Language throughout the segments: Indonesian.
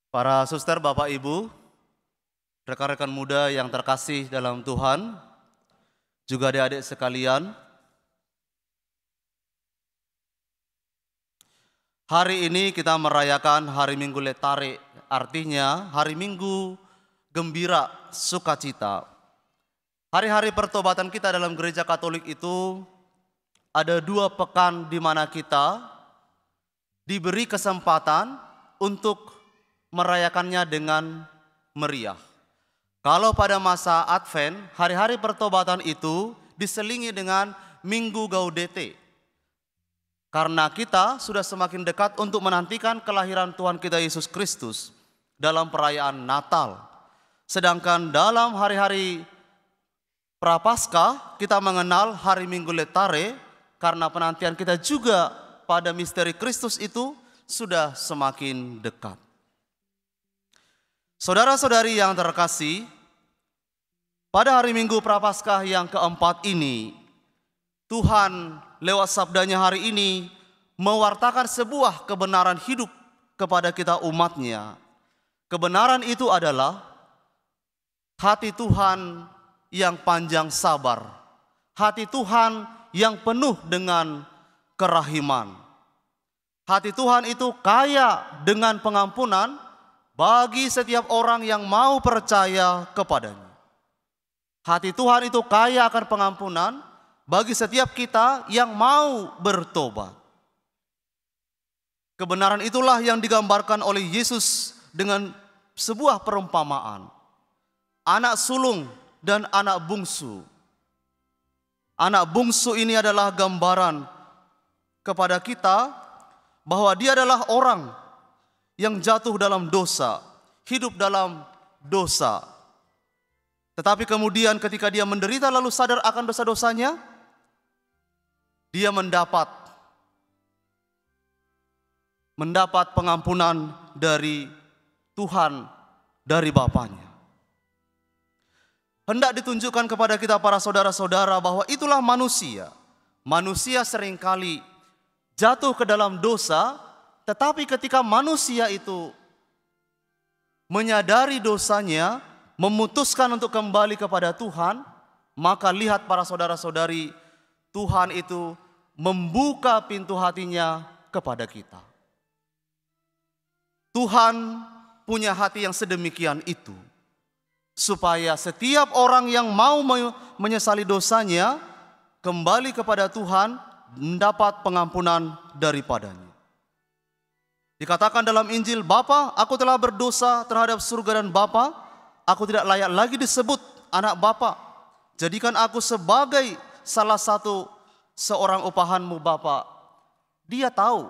Para suster, Bapak, Ibu, rekan-rekan muda yang terkasih dalam Tuhan, juga adik-adik sekalian, hari ini kita merayakan Hari Minggu Letare, artinya Hari Minggu Gembira Sukacita. Hari-hari pertobatan kita dalam gereja Katolik itu ada 2 pekan di mana kita diberi kesempatan untuk merayakannya dengan meriah. Kalau pada masa Advent, hari-hari pertobatan itu diselingi dengan Minggu Gaudete. Karena kita sudah semakin dekat untuk menantikan kelahiran Tuhan kita Yesus Kristus dalam perayaan Natal. Sedangkan dalam hari-hari Prapaskah kita mengenal Hari Minggu Letare karena penantian kita juga pada misteri Kristus itu sudah semakin dekat. Saudara-saudari yang terkasih, pada hari Minggu Prapaskah yang keempat ini, Tuhan lewat sabdanya hari ini mewartakan sebuah kebenaran hidup kepada kita umatnya. Kebenaran itu adalah hati Tuhan yang panjang sabar, hati Tuhan yang penuh dengan kerahiman. Hati Tuhan itu kaya dengan pengampunan bagi setiap orang yang mau percaya kepadanya. Hati Tuhan itu kaya akan pengampunan bagi setiap kita yang mau bertobat. Kebenaran itulah yang digambarkan oleh Yesus dengan sebuah perumpamaan. Anak sulung dan anak bungsu. Anak bungsu ini adalah gambaran kepada kita bahwa dia adalah orang yang jatuh dalam dosa, hidup dalam dosa. Tetapi kemudian ketika dia menderita lalu sadar akan dosa-dosanya, dia mendapat pengampunan dari Tuhan, dari Bapanya. Hendak ditunjukkan kepada kita para saudara-saudara bahwa itulah manusia. Manusia seringkali jatuh ke dalam dosa, tetapi ketika manusia itu menyadari dosanya, memutuskan untuk kembali kepada Tuhan, maka lihat para saudara-saudari, Tuhan itu membuka pintu hatinya kepada kita. Tuhan punya hati yang sedemikian itu, supaya setiap orang yang mau menyesali dosanya, kembali kepada Tuhan, mendapat pengampunan daripadanya. Dikatakan dalam Injil, Bapa, aku telah berdosa terhadap surga dan Bapa, aku tidak layak lagi disebut anak Bapa. Jadikan aku sebagai salah satu seorang upahanmu Bapa. Dia tahu,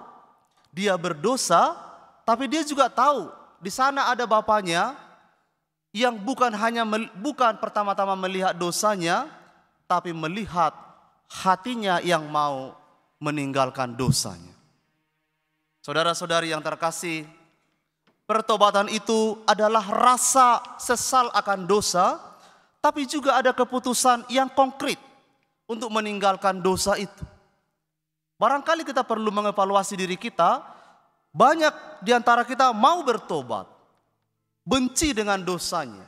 dia berdosa, tapi dia juga tahu di sana ada Bapanya yang bukan pertama-tama melihat dosanya, tapi melihat hatinya yang mau meninggalkan dosanya. Saudara-saudari yang terkasih, pertobatan itu adalah rasa sesal akan dosa, tapi juga ada keputusan yang konkret untuk meninggalkan dosa itu. Barangkali kita perlu mengevaluasi diri kita, banyak di antara kita mau bertobat, benci dengan dosanya,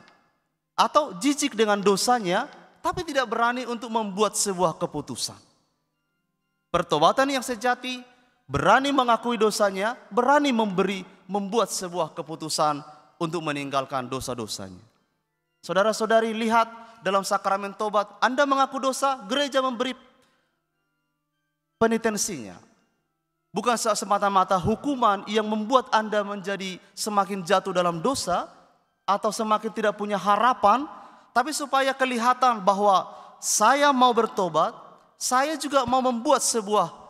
atau jijik dengan dosanya, tapi tidak berani untuk membuat sebuah keputusan. Pertobatan yang sejati berani mengakui dosanya, berani membuat sebuah keputusan untuk meninggalkan dosa-dosanya. Saudara-saudari, lihat dalam sakramen tobat, Anda mengaku dosa, gereja memberi penitensinya. Bukan semata-mata hukuman yang membuat Anda menjadi semakin jatuh dalam dosa atau semakin tidak punya harapan, tapi supaya kelihatan bahwa saya mau bertobat, saya juga mau membuat sebuah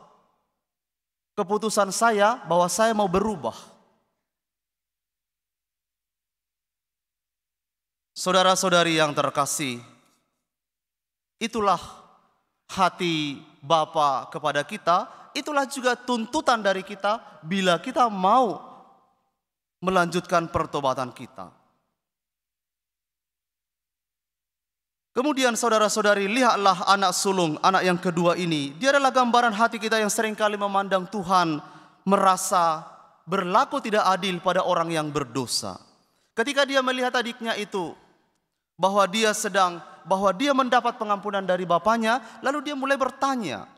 keputusan saya bahwa saya mau berubah. Saudara-saudari yang terkasih, itulah hati Bapa kepada kita, itulah juga tuntutan dari kita bila kita mau melanjutkan pertobatan kita. Kemudian saudara-saudari, lihatlah anak sulung, anak yang kedua ini. Dia adalah gambaran hati kita yang seringkali memandang Tuhan merasa berlaku tidak adil pada orang yang berdosa. Ketika dia melihat adiknya itu bahwa dia mendapat pengampunan dari bapaknya, lalu dia mulai bertanya,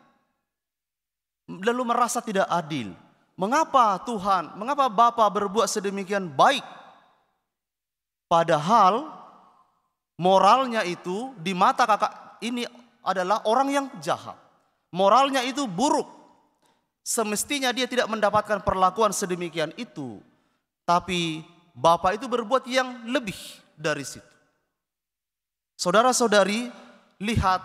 lalu merasa tidak adil. Mengapa Tuhan, mengapa Bapa berbuat sedemikian baik? Padahal moralnya itu di mata kakak ini adalah orang yang jahat. Moralnya itu buruk. Semestinya dia tidak mendapatkan perlakuan sedemikian itu. Tapi Bapa itu berbuat yang lebih dari situ. Saudara-saudari, lihat,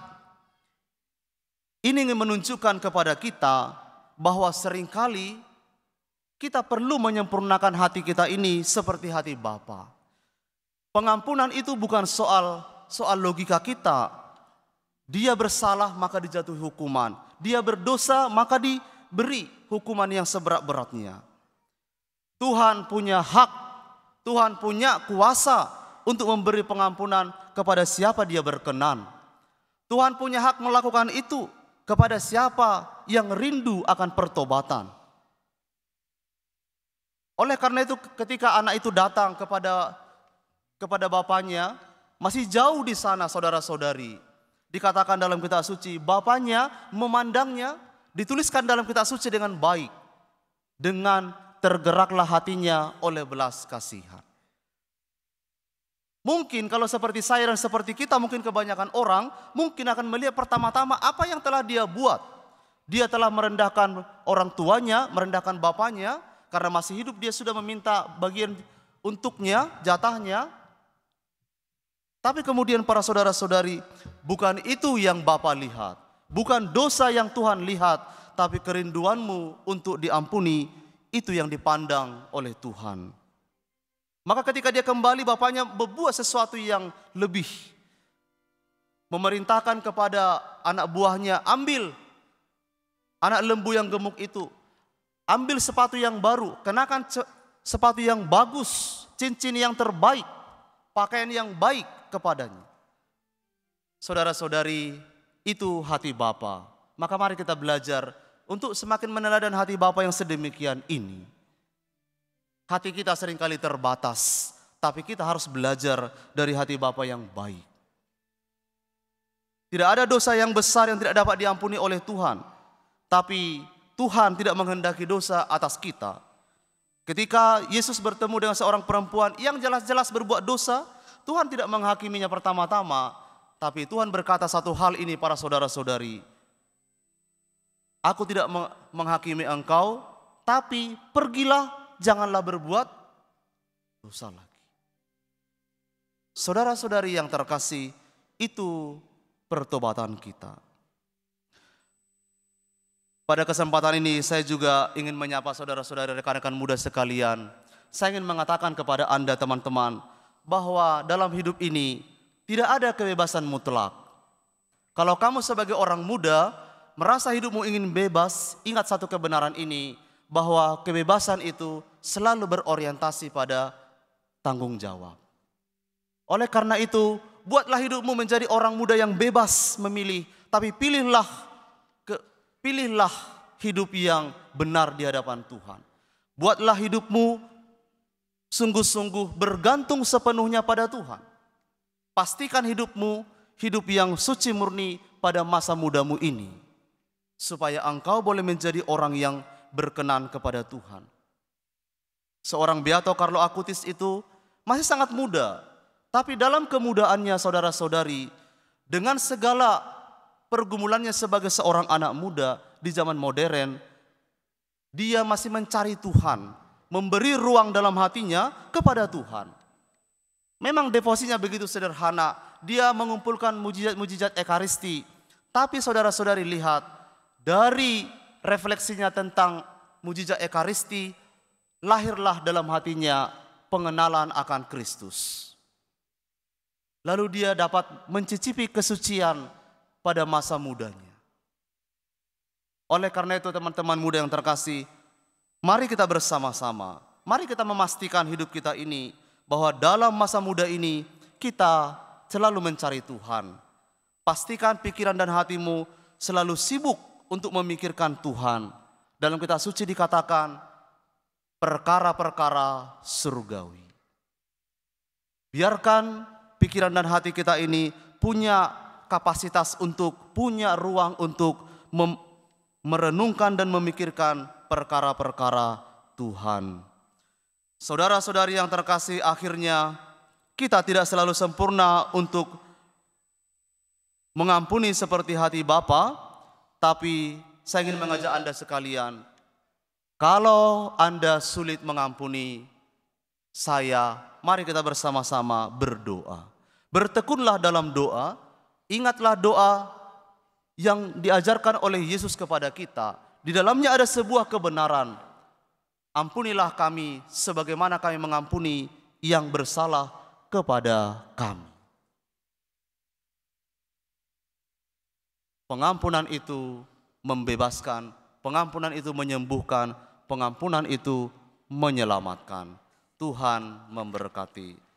ini ingin menunjukkan kepada kita bahwa seringkali kita perlu menyempurnakan hati kita ini seperti hati Bapa. Pengampunan itu bukan soal logika kita. Dia bersalah maka dijatuhi hukuman. Dia berdosa maka diberi hukuman yang seberat-beratnya. Tuhan punya hak, Tuhan punya kuasa untuk memberi pengampunan kepada siapa dia berkenan. Tuhan punya hak melakukan itu kepada siapa yang rindu akan pertobatan. Oleh karena itu ketika anak itu datang kepada bapaknya, masih jauh di sana saudara-saudari. Dikatakan dalam kitab suci, bapaknya memandangnya, dituliskan dalam kitab suci dengan baik. Dengan tergeraklah hatinya oleh belas kasihan. Mungkin kalau seperti saya dan seperti kita, mungkin kebanyakan orang mungkin akan melihat pertama-tama apa yang telah dia buat. Dia telah merendahkan orang tuanya, merendahkan bapaknya, karena masih hidup dia sudah meminta bagian untuknya, jatahnya. Tapi kemudian para saudara-saudari, bukan itu yang Bapa lihat. Bukan dosa yang Tuhan lihat, tapi kerinduanmu untuk diampuni, itu yang dipandang oleh Tuhan. Maka ketika dia kembali, bapaknya berbuat sesuatu yang lebih. Memerintahkan kepada anak buahnya, ambil anak lembu yang gemuk itu. Ambil sepatu yang baru, kenakan sepatu yang bagus, cincin yang terbaik, pakaian yang baik kepadanya. Saudara-saudari, itu hati Bapa. Maka mari kita belajar untuk semakin meneladani hati Bapa yang sedemikian ini. Hati kita seringkali terbatas, tapi kita harus belajar dari hati Bapa yang baik. Tidak ada dosa yang besar yang tidak dapat diampuni oleh Tuhan. Tapi Tuhan tidak menghendaki dosa atas kita. Ketika Yesus bertemu dengan seorang perempuan yang jelas-jelas berbuat dosa, Tuhan tidak menghakiminya pertama-tama. Tapi Tuhan berkata satu hal ini para saudara-saudari. Aku tidak menghakimi engkau, tapi pergilah, janganlah berbuat dosa lagi. Saudara-saudari yang terkasih, itu pertobatan kita. Pada kesempatan ini saya juga ingin menyapa saudara-saudara rekan-rekan muda sekalian. Saya ingin mengatakan kepada Anda teman-teman bahwa dalam hidup ini tidak ada kebebasan mutlak. Kalau kamu sebagai orang muda merasa hidupmu ingin bebas, ingat satu kebenaran ini, bahwa kebebasan itu selalu berorientasi pada tanggung jawab. Oleh karena itu, buatlah hidupmu menjadi orang muda yang bebas memilih, tapi pilihlah hidup yang benar di hadapan Tuhan. Buatlah hidupmu sungguh-sungguh bergantung sepenuhnya pada Tuhan. Pastikan hidupmu hidup yang suci murni pada masa mudamu ini, supaya engkau boleh menjadi orang yang berkenan kepada Tuhan. Seorang Beato Carlo Acutis itu masih sangat muda, tapi dalam kemudaannya saudara-saudari, dengan segala pergumulannya sebagai seorang anak muda di zaman modern, dia masih mencari Tuhan, memberi ruang dalam hatinya kepada Tuhan. Memang devosinya begitu sederhana, dia mengumpulkan mujizat-mujizat Ekaristi. Tapi saudara-saudari lihat, dari refleksinya tentang mujizat Ekaristi, lahirlah dalam hatinya pengenalan akan Kristus. Lalu dia dapat mencicipi kesucian pada masa mudanya. Oleh karena itu teman-teman muda yang terkasih, mari kita bersama-sama, mari kita memastikan hidup kita ini, bahwa dalam masa muda ini kita selalu mencari Tuhan. Pastikan pikiran dan hatimu selalu sibuk untuk memikirkan Tuhan. Dalam kitab suci dikatakan, perkara-perkara surgawi. Biarkan pikiran dan hati kita ini punya kapasitas punya ruang untuk merenungkan dan memikirkan perkara-perkara Tuhan. Saudara-saudari yang terkasih, akhirnya kita tidak selalu sempurna untuk mengampuni seperti hati Bapa, tapi saya ingin mengajak Anda sekalian, kalau Anda sulit mengampuni, mari kita bersama-sama berdoa. Bertekunlah dalam doa, ingatlah doa yang diajarkan oleh Yesus kepada kita. Di dalamnya ada sebuah kebenaran. Ampunilah kami sebagaimana kami mengampuni yang bersalah kepada kami. Pengampunan itu membebaskan, pengampunan itu menyembuhkan, pengampunan itu menyelamatkan. Tuhan memberkati.